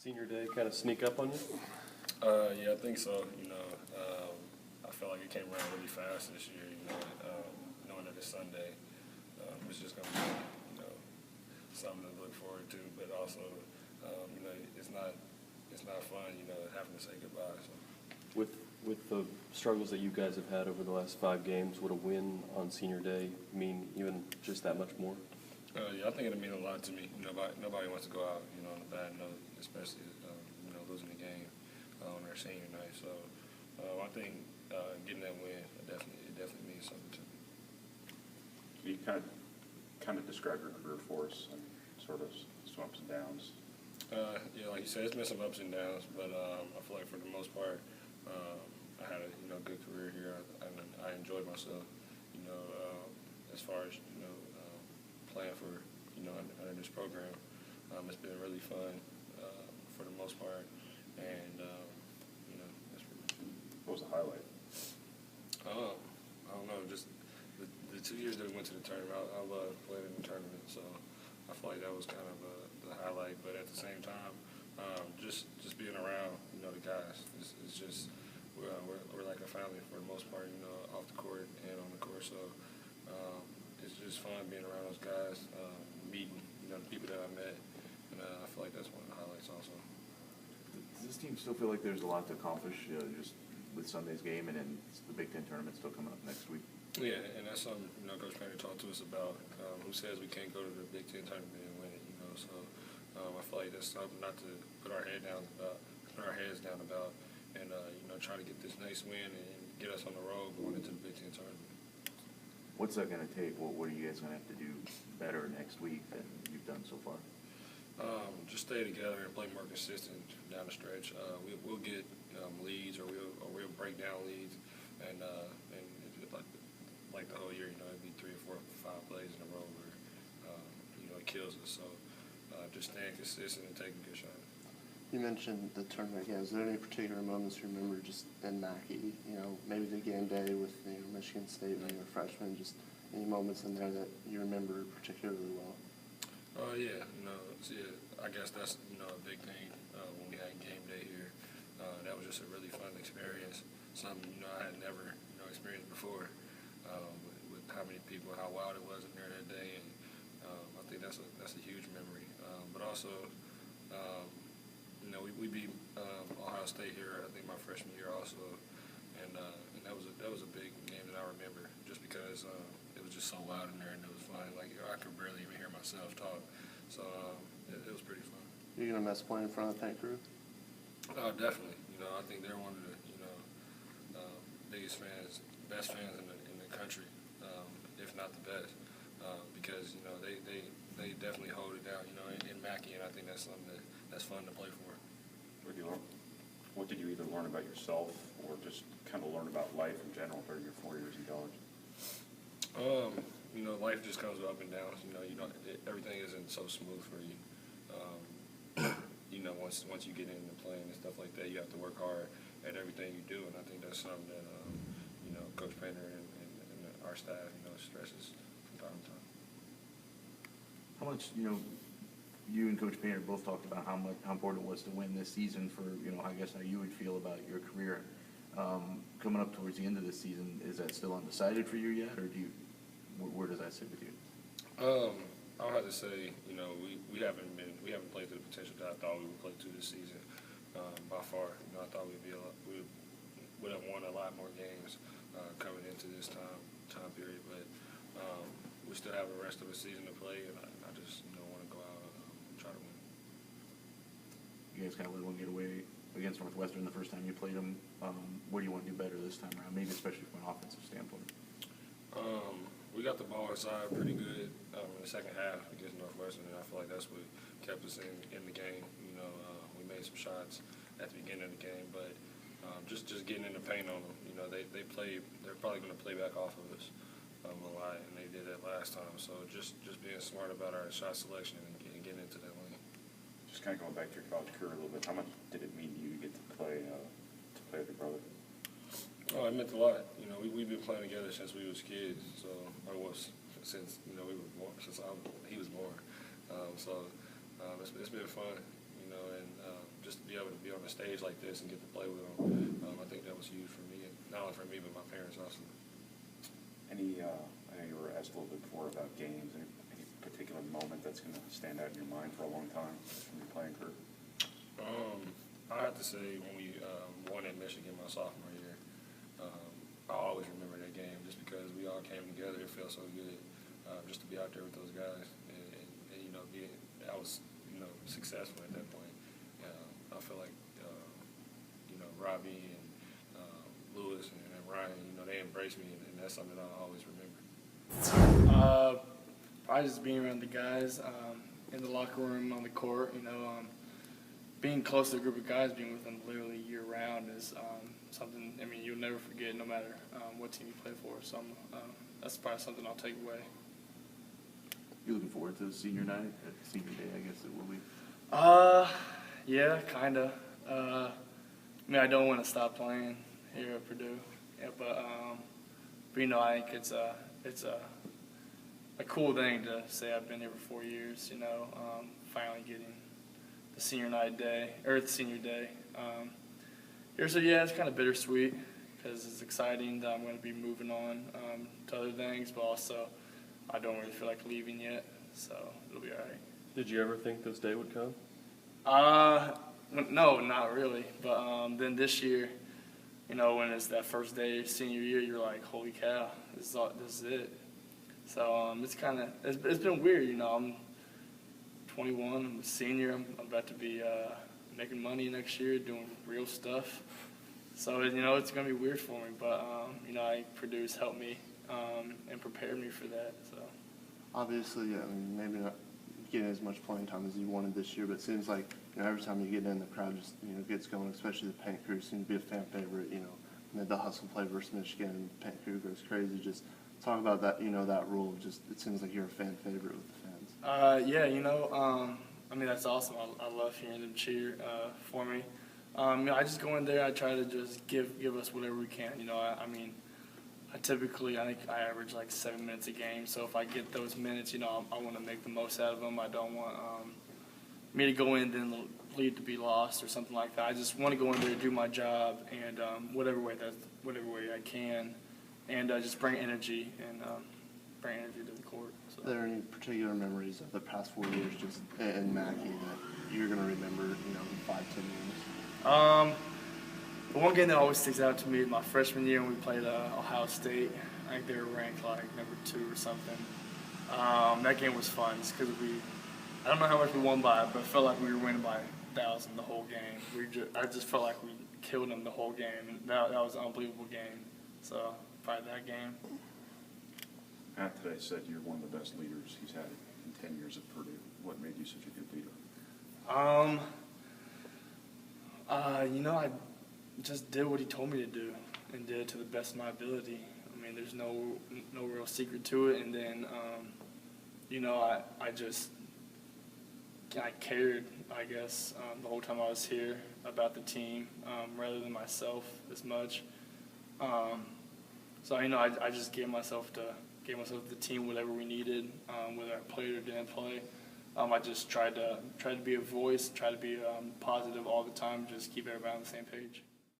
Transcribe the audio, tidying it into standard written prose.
Senior day kind of sneak up on you? Yeah, I think so. I felt like it came around really fast this year. Knowing that it's Sunday, it's just going to be, something to look forward to. But also, it's not fun, having to say goodbye. So. With the struggles that you guys have had over the last 5 games, would a win on Senior Day mean even just that much more? Yeah, I think it'll mean a lot to me. Nobody wants to go out, on a bad note, especially losing the game on their senior night. So I think getting that win it definitely means something to me. Can you kind of describe your career for us and sort of some ups and downs? Yeah, like you said, it's been some ups and downs, but I feel like for the most part, I had a good career here. I enjoyed myself. As far as playing for under this program, it's been really fun for the most part, and that's pretty. What was the highlight? I don't know, just the 2 years that we went to the tournament. I love playing in the tournament, so I feel like that was kind of the highlight. But at the same time, just being around the guys, it's just we're like a family for the most part, off the court and on the court. So it's just fun being around those guys, meeting the people that I met, and I feel like that's one of the highlights also. Does this team still feel like there's a lot to accomplish just with Sunday's game, and then the Big Ten tournament still coming up next week? Yeah, and that's something Coach Painter talked to us about. Who says we can't go to the Big Ten tournament and win it? So I feel like that's something not to put our heads down about, and try to get this nice win and get us on the road going into the Big Ten tournament. What's that going to take? What are you guys going to have to do better next week than you've done so far? Just stay together and play more consistent down the stretch. We'll get leads, or we'll break down leads, and like the whole year, it'd be 3 or 4 or 5 plays in a row where it kills us. So just staying consistent and taking good shots. You mentioned the tournament games. Are there any particular moments you remember just in Mackey? Maybe the game day with Michigan State when you were a freshman. Just any moments in there that you remember particularly well? Yeah, I guess that's a big thing when we had game day here. That was just a really fun experience. Something I had never experienced before. With how many people, how wild it was in there that day, and I think that's a huge memory. But also, we beat Ohio State here. I think my freshman year also, and that was a big game that I remember just because it was just so loud in there and it was fun. Like I could barely even hear myself talk. So it was pretty fun. You're gonna miss playing in front of the Paint crew? Definitely. I think they're one of the biggest fans, best fans in the country, if not the best, because they definitely hold it down, in Mackey, and I think that's something that's fun to play for. What did you either learn about yourself or just kind of learn about life in general during your 4 years in college? Life just comes with up and downs. Everything isn't so smooth for you. Once you get into playing and stuff like that, you have to work hard at everything you do, and I think that's something that Coach Painter and our staff stresses from time to time. How much you and Coach Painter both talked about how important it was to win this season for I guess how you would feel about your career coming up towards the end of this season. Is that still undecided for you yet, or where does that sit with you? I'll have to say we haven't played to the potential that I thought we would play to this season by far. I thought we would have won a lot more games coming into this time period, but we still have the rest of the season to play, and I just want to go out and try to win. You guys kind of let one get away against Northwestern the first time you played them. What do you want to do better this time around, maybe especially from an offensive standpoint? We got the ball inside pretty good in the second half against Northwestern, and I feel like that's what kept us in the game. We made some shots at the beginning of the game, but just getting in the paint on them. They're probably going to play back off of us a lot, and they did that last time. So just being smart about our shot selection and getting into that lane. Just kind of going back to your college career a little bit, how much did it mean to you to get to play with your brother? Oh, it meant a lot. We've been playing together since we was kids. So since we were born, he was born. So it's been fun. And a stage like this and get to play with them. I think that was huge for me, and not only for me, but my parents also. I know you were asked a little bit before about games. Any particular moment that's going to stand out in your mind for a long time from your playing career? I have to say when we won at Michigan my sophomore year, I always remember that game just because we all came together. It felt so good just to be out there with those guys, and you know, I was successful at that point. I feel like Robbie and Lewis and Ryan, they embraced me, and that's something I'll always remember. Probably just being around the guys in the locker room, on the court. Being close to a group of guys, being with them literally year-round is something, you'll never forget no matter what team you play for. So that's probably something I'll take away. You looking forward to senior night, senior day, I guess it will be? Yeah, kind of. I don't want to stop playing here at Purdue, yeah, but I think it's a cool thing to say I've been here for 4 years. Finally getting the senior day. So yeah, it's kind of bittersweet because it's exciting that I'm going to be moving on to other things, but also I don't really feel like leaving yet, so it'll be all right. Did you ever think this day would come? No, not really. But then this year, when it's that first day of senior year, you're like, holy cow, this is it. So it's been weird. I'm 21, I'm a senior. I'm about to be making money next year, doing real stuff. So it's gonna be weird for me. But Purdue's helped me and prepared me for that. So Obviously, maybe not getting as much playing time as you wanted this year, but it seems like every time you get in, the crowd just gets going. Especially the paint crew seems to be a fan favorite. The hustle play versus Michigan, the paint crew goes crazy. Just talk about that. That rule. Just it seems like you're a fan favorite with the fans. Yeah, that's awesome. I love hearing them cheer for me. I just go in there. I try to just give us whatever we can. I typically, I think I average like 7 minutes a game. So if I get those minutes, I want to make the most out of them. I don't want me to go in then lead to be lost or something like that. I just want to go in there, do my job, and whatever way I can, and just bring energy to the court. So. Are there any particular memories of the past 4 years just in Mackey that you're going to remember, in 5-10 years? The one game that always sticks out to me is my freshman year when we played Ohio State. I think they were ranked like number 2 or something. That game was fun because I don't know how much we won by, but it felt like we were winning by 1,000 the whole game. I just felt like we killed them the whole game, and that was an unbelievable game. So probably that game. Matt today said you're one of the best leaders he's had in 10 years at Purdue. What made you such a good leader? I just did what he told me to do and did it to the best of my ability. There's no real secret to it. And then, I cared, I guess, the whole time I was here about the team rather than myself as much. So I just gave myself to the team whatever we needed, whether I played or didn't play. I just tried to be a voice, try to be positive all the time, just keep everybody on the same page.